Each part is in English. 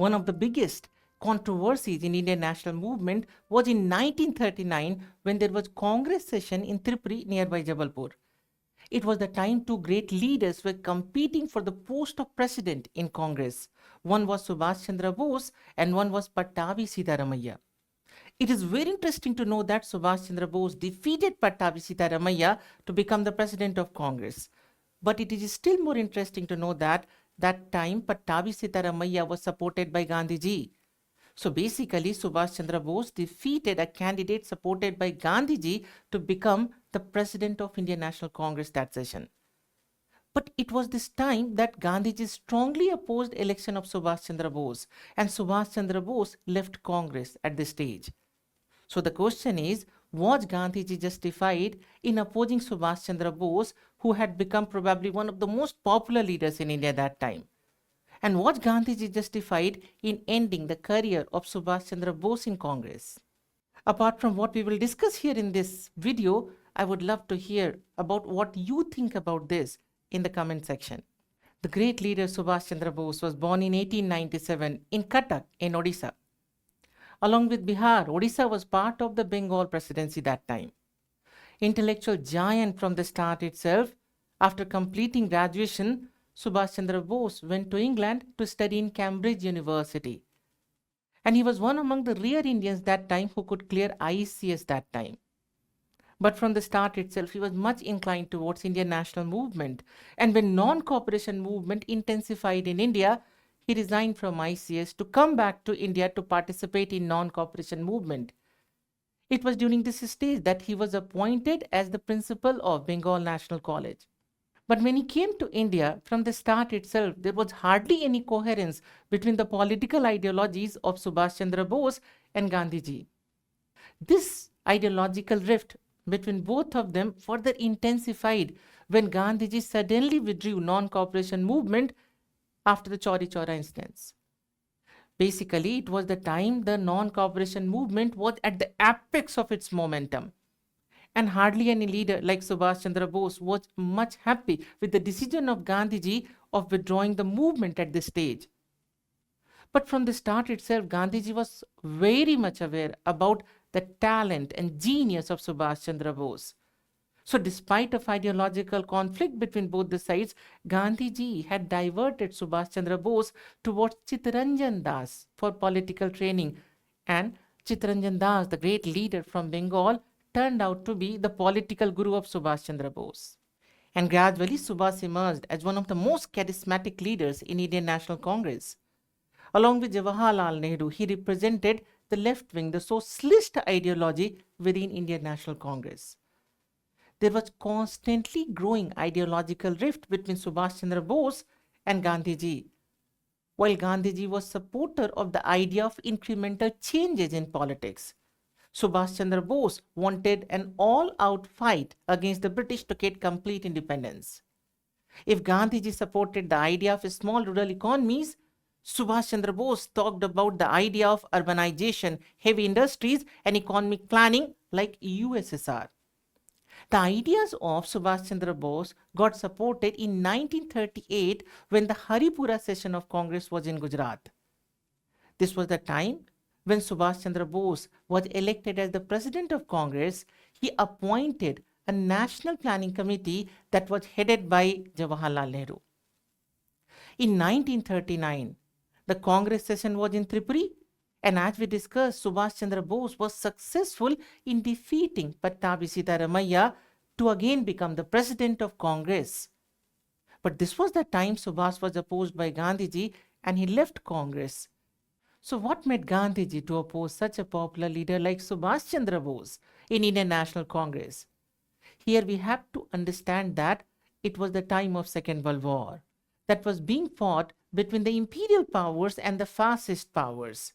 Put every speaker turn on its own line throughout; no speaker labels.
One of the biggest controversies in Indian national movement was in 1939 when there was Congress session in Tripuri nearby Jabalpur. It was the time two great leaders were competing for the post of president in Congress. One was Subhas Chandra Bose and one was Pattabi Sitaramayya. It is very interesting to know that Subhas Chandra Bose defeated Pattabi Sitaramayya to become the president of Congress. But it is still more interesting to know that that time Pattabi Sitaramayya was supported by Gandhiji. So basically, Subhas Chandra Bose defeated a candidate supported by Gandhiji to become the president of Indian National Congress that session. But it was this time that Gandhiji strongly opposed election of Subhas Chandra Bose, and Subhas Chandra Bose left Congress at this stage. So the question is, was Gandhiji justified in opposing Subhas Chandra Bose, who had become probably one of the most popular leaders in India at that time? And was Gandhiji justified in ending the career of Subhas Chandra Bose in Congress? Apart from what we will discuss here in this video, I would love to hear about what you think about this in the comment section. The great leader Subhas Chandra Bose was born in 1897 in Cuttack in Odisha. Along with Bihar, Odisha was part of the Bengal presidency that time. Intellectual giant from the start itself, after completing graduation, Subhas Chandra Bose went to England to study in Cambridge University. And he was one among the rare Indians that time who could clear IAS that time. But from the start itself, he was much inclined towards Indian national movement. And when non-cooperation movement intensified in India, he resigned from ICS to come back to India to participate in non-cooperation movement. It was during this stage that he was appointed as the principal of Bengal National College. But when he came to India, from the start itself, there was hardly any coherence between the political ideologies of Subhas Chandra Bose and Gandhiji. This ideological rift between both of them further intensified when Gandhiji suddenly withdrew non-cooperation movement after the Chauri Chaura incidents. Basically, it was the time the non-cooperation movement was at the apex of its momentum. And hardly any leader like Subhas Chandra Bose was much happy with the decision of Gandhiji of withdrawing the movement at this stage. But from the start itself, Gandhiji was very much aware about the talent and genius of Subhas Chandra Bose. So despite of ideological conflict between both the sides, Gandhiji had diverted Subhas Chandra Bose towards Chittaranjan Das for political training. And Chittaranjan Das, the great leader from Bengal, turned out to be the political guru of Subhas Chandra Bose. And gradually, Subhas emerged as one of the most charismatic leaders in Indian National Congress. Along with Jawaharlal Nehru, he represented the left wing, the socialist ideology within Indian National Congress. There was constantly growing ideological rift between Subhas Chandra Bose and Gandhiji. While Gandhiji was supporter of the idea of incremental changes in politics, Subhas Chandra Bose wanted an all-out fight against the British to get complete independence. If Gandhiji supported the idea of small rural economies, Subhas Chandra Bose talked about the idea of urbanization, heavy industries, and economic planning like USSR. The ideas of Subhas Chandra Bose got supported in 1938 when the Haripura session of Congress was in Gujarat. This was the time when Subhas Chandra Bose was elected as the president of Congress. He appointed a national planning committee that was headed by Jawaharlal Nehru. In 1939, the Congress session was in Tripuri, and as we discussed, Subhas Chandra Bose was successful in defeating Pattabi Sitaramayya to again become the president of Congress. But this was the time Subhas was opposed by Gandhiji and he left Congress. So what made Gandhiji to oppose such a popular leader like Subhas Chandra Bose in Indian National Congress? Here we have to understand that it was the time of Second World War that was being fought between the imperial powers and the fascist powers.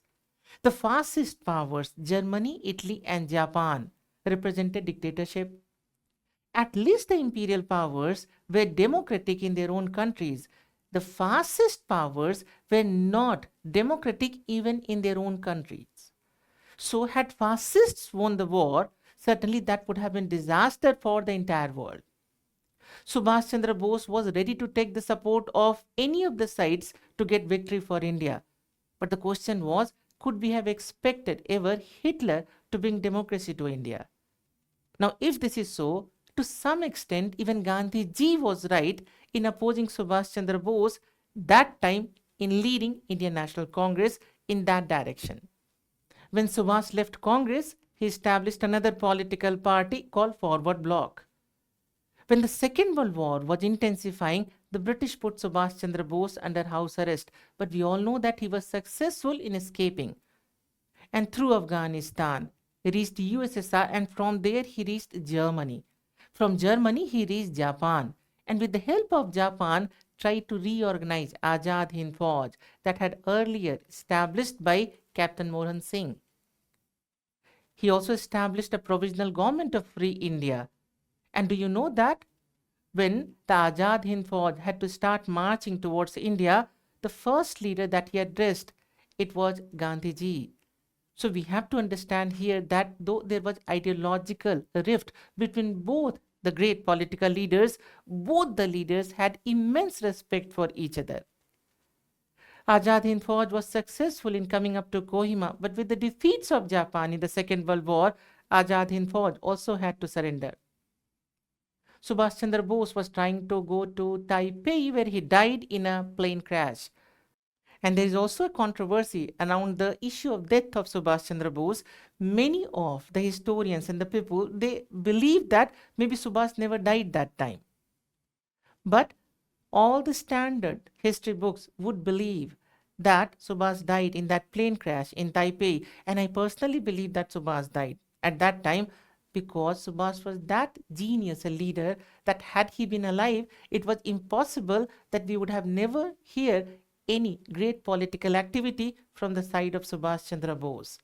The fascist powers, Germany, Italy, and Japan, represented dictatorship. At least the imperial powers were democratic in their own countries. The fascist powers were not democratic even in their own countries. So had fascists won the war, certainly that would have been disaster for the entire world. Subhas Chandra Bose was ready to take the support of any of the sides to get victory for India. But the question was, could we have expected ever Hitler to bring democracy to India? Now, if this is so, to some extent, even Gandhiji was right in opposing Subhas Chandra Bose that time in leading Indian National Congress in that direction. When Subhas left Congress, he established another political party called Forward Bloc. When the Second World War was intensifying, the British put Subhas Chandra Bose under house arrest, but we all know that he was successful in escaping. And through Afghanistan, he reached USSR, and from there he reached Germany. From Germany, he reached Japan, and with the help of Japan, tried to reorganize Azad Hind Fauj that had earlier established by Captain Mohan Singh. He also established a provisional government of Free India. And do you know that when the Azad Hind Fauj had to start marching towards India, the first leader that he addressed, it was Gandhiji. So we have to understand here that though there was ideological rift between both the great political leaders, both the leaders had immense respect for each other. Azad Hind Fauj was successful in coming up to Kohima, but with the defeats of Japan in the Second World War, Azad Hind Fauj also had to surrender. Subhas Chandra Bose was trying to go to Taipei, where he died in a plane crash. And there is also a controversy around the issue of death of Subhas Chandra Bose. Many of the historians and the people, they believe that maybe Subhas never died that time. But all the standard history books would believe that Subhas died in that plane crash in Taipei. And I personally believe that Subhas died at that time because Subhas was that genius a leader that had he been alive, it was impossible that we would have never heard any great political activity from the side of Subhas Chandra Bose.